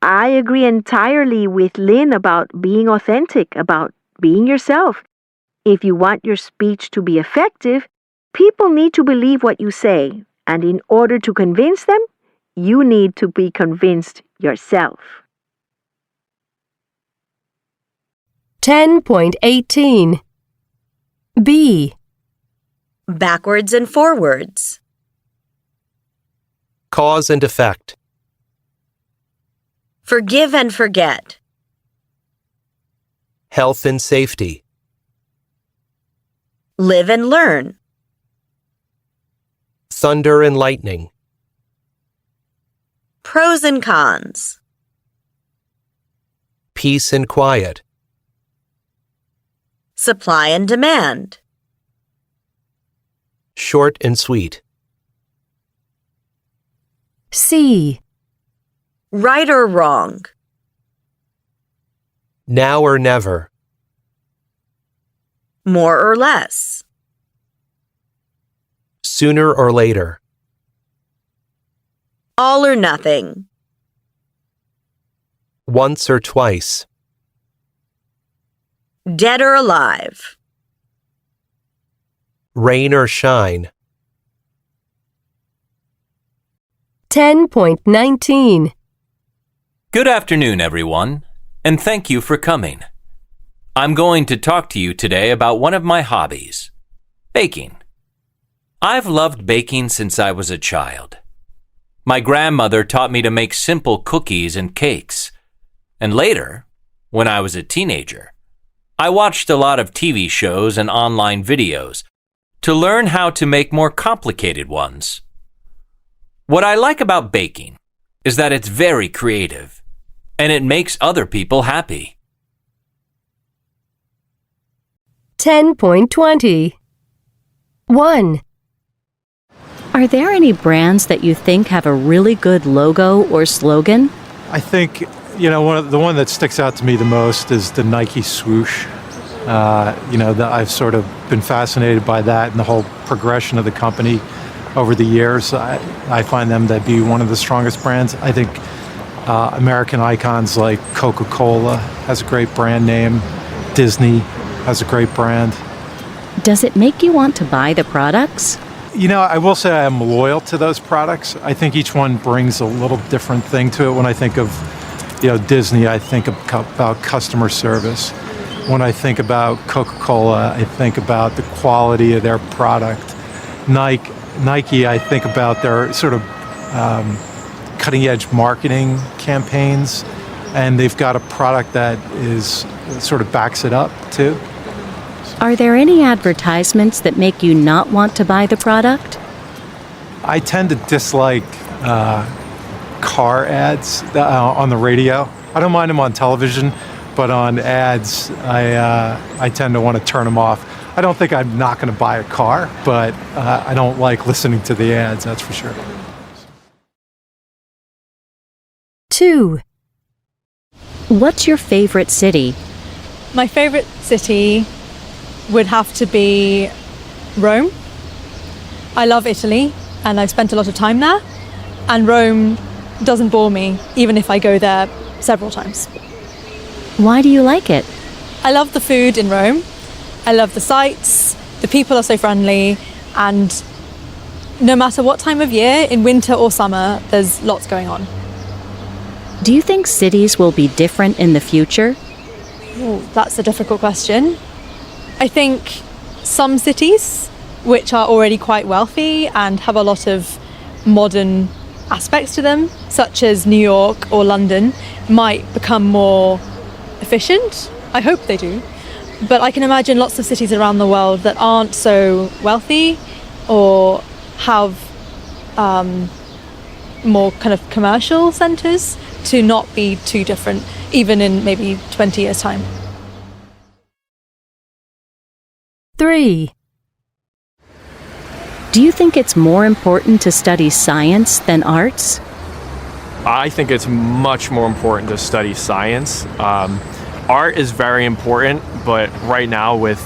I agree entirely with Lynn about being authentic, about being yourself. If you want your speech to be effective, people need to believe what you say. And in order to convince them, you need to be convinced yourself. 10.18 B. Backwards and forwards. Cause and effect. Forgive and forget. Health and safety. Live and learn. Thunder and lightning. Pros and cons. Peace and quiet. Supply and demand. Short and sweet. C. Right or wrong. Now or never. More or less. Sooner or later. All or nothing. Once or twice. Dead or alive. Rain or shine. 10.19 Good afternoon, everyone, and thank you for coming. I'm going to talk to you today about one of my hobbies, baking. I've loved baking since I was a child. My grandmother taught me to make simple cookies and cakes, and later, when I was a teenager, I watched a lot of TV shows and online videos to learn how to make more complicated ones. What I like about baking is that it's very creative, and it makes other people happy. 10.20 1. Are there any brands that you think have a really good logo or slogan? I think, the one that sticks out to me the most is the Nike swoosh. I've sort of been fascinated by that and the whole progression of the company over the years. I find them to be one of the strongest brands. I think American icons like Coca-Cola has a great brand name. Disney has a great brand. Does it make you want to buy the products? I will say I'm loyal to those products. I think each one brings a little different thing to it. When I think of, Disney, I think about customer service. When I think about Coca-Cola, I think about the quality of their product. Nike, I think about their sort of cutting-edge marketing campaigns, and they've got a product that is sort of backs it up too. Are there any advertisements that make you not want to buy the product? I tend to dislike car ads on the radio. I don't mind them on television, but on ads, I tend to want to turn them off. I don't think I'm not going to buy a car, but I don't like listening to the ads, that's for sure. 2. What's your favorite city? My favorite city would have to be Rome. I love Italy and I've spent a lot of time there, and Rome doesn't bore me even if I go there several times. Why do you like it? I love the food in Rome. I love the sights. The people are so friendly, and no matter what time of year, in winter or summer, there's lots going on. Do you think cities will be different in the future? Ooh, that's a difficult question. I think some cities, which are already quite wealthy and have a lot of modern aspects to them, such as New York or London, might become more efficient. I hope they do. But I can imagine lots of cities around the world that aren't so wealthy or have more kind of commercial centres to not be too different, even in maybe 20 years' time. 3. Do you think it's more important to study science than arts? I think it's much more important to study science. Art is very important, but right now with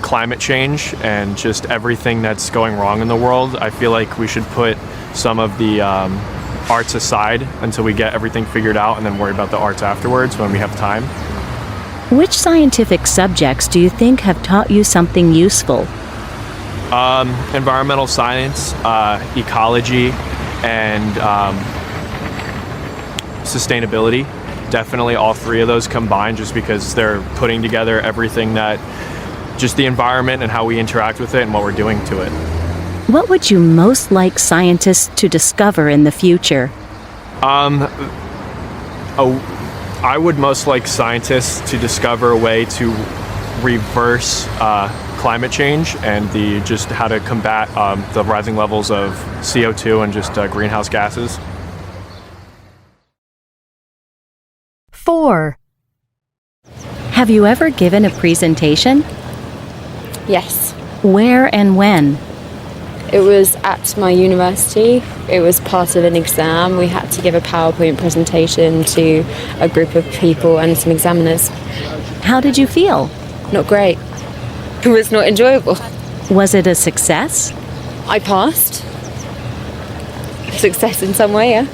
climate change and just everything that's going wrong in the world, I feel like we should put some of the arts aside until we get everything figured out and then worry about the arts afterwards when we have time. Which scientific subjects do you think have taught you something useful? Environmental science, ecology, and sustainability. Definitely all three of those combined, just because they're putting together everything that, just the environment and how we interact with it and what we're doing to it. What would you most like scientists to discover in the future? I would most like scientists to discover a way to reverse climate change and just how to combat the rising levels of CO2 and just greenhouse gases. 4. Have you ever given a presentation? Yes. Where and when? It was at my university. It was part of an exam. We had to give a PowerPoint presentation to a group of people and some examiners. How did you feel? Not great. It was not enjoyable. Was it a success? I passed. Success in some way, yeah.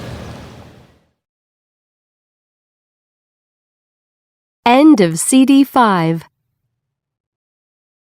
End of CD 5.